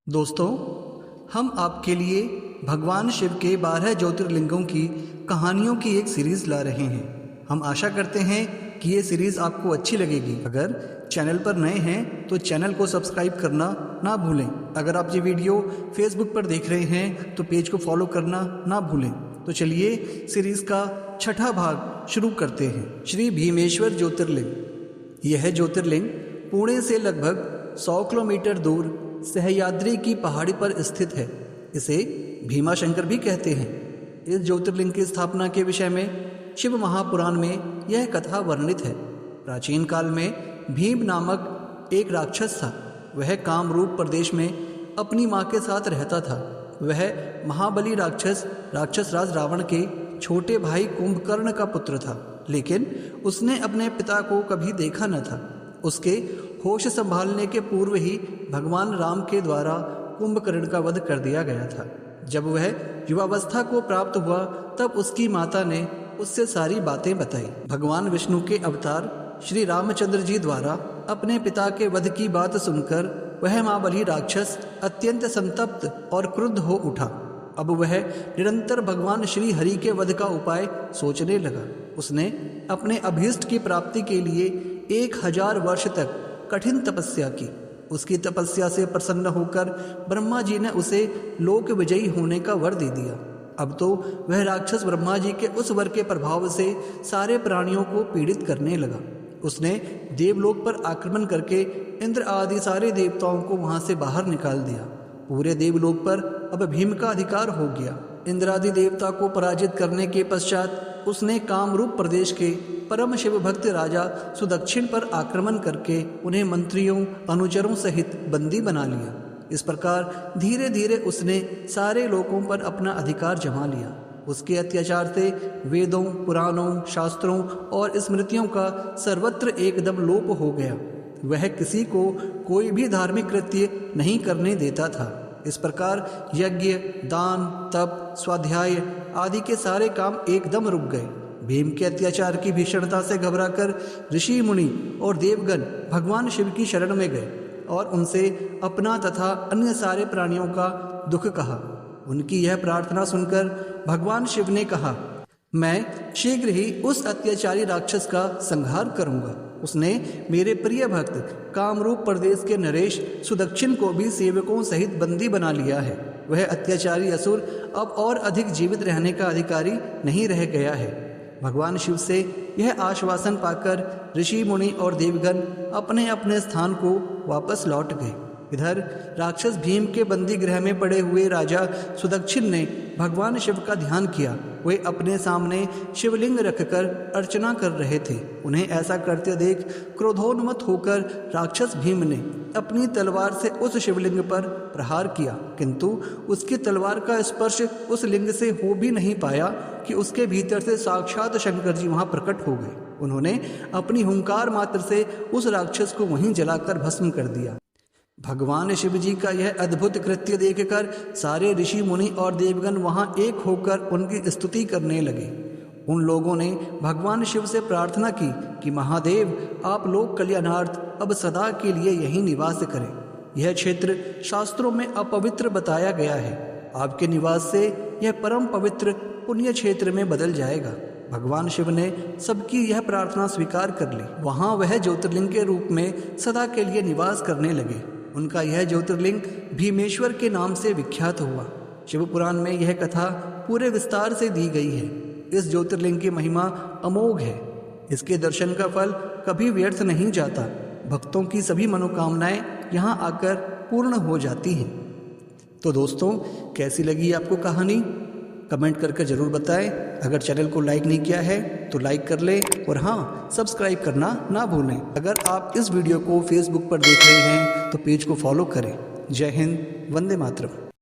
दोस्तों, हम आपके लिए भगवान शिव के 12 ज्योतिर्लिंगों की कहानियों की एक सीरीज़ ला रहे हैं। हम आशा करते हैं कि ये सीरीज़ आपको अच्छी लगेगी। अगर चैनल पर नए हैं तो चैनल को सब्सक्राइब करना ना भूलें। अगर आप ये वीडियो फेसबुक पर देख रहे हैं तो पेज को फॉलो करना ना भूलें। तो चलिए सीरीज़ का छठा भाग शुरू करते हैं। श्री भीमेश्वर ज्योतिर्लिंग। यह ज्योतिर्लिंग पुणे से लगभग 100 किलोमीटर दूर सह्याद्री की पहाड़ी पर स्थित है। इसे भीमाशंकर भी कहते हैं। इस ज्योतिर्लिंग की स्थापना के विषय में शिव महापुराण में यह कथा वर्णित है। प्राचीन काल में भीम नामक एक राक्षस था। वह कामरूप प्रदेश में अपनी माँ के साथ रहता था। वह महाबली राक्षस राज रावण के छोटे भाई कुंभकर्ण का पुत्र था, लेकिन उसने अपने पिता को कभी देखा न था। उसके होश संभालने के पूर्व ही भगवान राम के द्वारा कुंभकर्ण का वध कर दिया गया था। जब वह युवावस्था को प्राप्त हुआ तब उसकी माता ने उससे सारी बातें बताई। भगवान विष्णु के अवतार श्री रामचंद्र जी द्वारा अपने पिता के वध की बात सुनकर वह महाबली राक्षस अत्यंत संतप्त और क्रुद्ध हो उठा। अब वह निरंतर भगवान श्री हरि के वध का उपाय सोचने लगा। उसने अपने अभीष्ट की प्राप्ति के लिए 1000 वर्ष तक कठिन तपस्या की। उसकी तपस्या से प्रसन्न होकर ब्रह्मा जी ने उसे लोक विजयी होने का वर दे दिया। अब तो वह राक्षस ब्रह्मा जी के उस वर के प्रभाव से सारे प्राणियों को पीड़ित करने लगा। उसने देवलोक पर आक्रमण करके इंद्र आदि सारे देवताओं को वहां से बाहर निकाल दिया। पूरे देवलोक पर अब भीम का अधिकार हो गया। इंद्रादि देवता को पराजित करने के पश्चात उसने कामरूप प्रदेश के परम शिव भक्त राजा सुदक्षिण पर आक्रमण करके उन्हें मंत्रियों अनुचरों सहित बंदी बना लिया। इस प्रकार धीरे धीरे उसने सारे लोकों पर अपना अधिकार जमा लिया। उसके अत्याचार से वेदों, पुराणों, शास्त्रों और स्मृतियों का सर्वत्र एकदम लोप हो गया। वह किसी को कोई भी धार्मिक कृत्य नहीं करने देता था। इस प्रकार यज्ञ, दान, तप, स्वाध्याय आदि के सारे काम एकदम रुक गए। भीम के अत्याचार की भीषणता से घबराकर ऋषि मुनि और देवगण भगवान शिव की शरण में गए और उनसे अपना तथा अन्य सारे प्राणियों का दुख कहा। उनकी यह प्रार्थना सुनकर भगवान शिव ने कहा, मैं शीघ्र ही उस अत्याचारी राक्षस का संहार करूंगा। उसने मेरे प्रिय भक्त कामरूप प्रदेश के नरेश सुदक्षिण को भी सेवकों सहित बंदी बना लिया है। वह अत्याचारी असुर अब और अधिक जीवित रहने का अधिकारी नहीं रह गया है। भगवान शिव से यह आश्वासन पाकर ऋषि मुनि और देवगण अपने अपने स्थान को वापस लौट गए। इधर राक्षस भीम के बंदी गृह में पड़े हुए राजा सुदक्षिण ने भगवान शिव का ध्यान किया। वे अपने सामने शिवलिंग रखकर अर्चना कर रहे थे। उन्हें ऐसा करते देख क्रोधोन्मत्त होकर राक्षस भीम ने अपनी तलवार से उस शिवलिंग पर प्रहार किया, किंतु उसकी तलवार का स्पर्श उस लिंग से हो भी नहीं पाया कि उसके भीतर से साक्षात शंकर जी वहां प्रकट हो गए। उन्होंने अपनी हुंकार मात्र से उस राक्षस को वहीं जलाकर भस्म कर दिया। भगवान शिव जी का यह अद्भुत कृत्य देखकर सारे ऋषि मुनि और देवगण वहां एक होकर उनकी स्तुति करने लगे। उन लोगों ने भगवान शिव से प्रार्थना की कि महादेव, आप लोक कल्याणार्थ अब सदा के लिए यहीं निवास करें। यह क्षेत्र शास्त्रों में अपवित्र बताया गया है। आपके निवास से यह परम पवित्र पुण्य क्षेत्र में बदल जाएगा। भगवान शिव ने सबकी यह प्रार्थना स्वीकार कर ली। वहां वह ज्योतिर्लिंग के रूप में सदा के लिए निवास करने लगे। उनका यह ज्योतिर्लिंग भीमेश्वर के नाम से विख्यात हुआ। शिव पुराण में यह कथा पूरे विस्तार से दी गई है। इस ज्योतिर्लिंग की महिमा अमोघ है। इसके दर्शन का फल कभी व्यर्थ नहीं जाता। भक्तों की सभी मनोकामनाएं यहाँ आकर पूर्ण हो जाती हैं। तो दोस्तों, कैसी लगी आपको कहानी? कमेंट करके ज़रूर बताएं। अगर चैनल को लाइक नहीं किया है तो लाइक कर लें और हाँ, सब्सक्राइब करना ना भूलें। अगर आप इस वीडियो को फेसबुक पर देख रहे हैं तो पेज को फॉलो करें। जय हिंद, वंदे मातरम।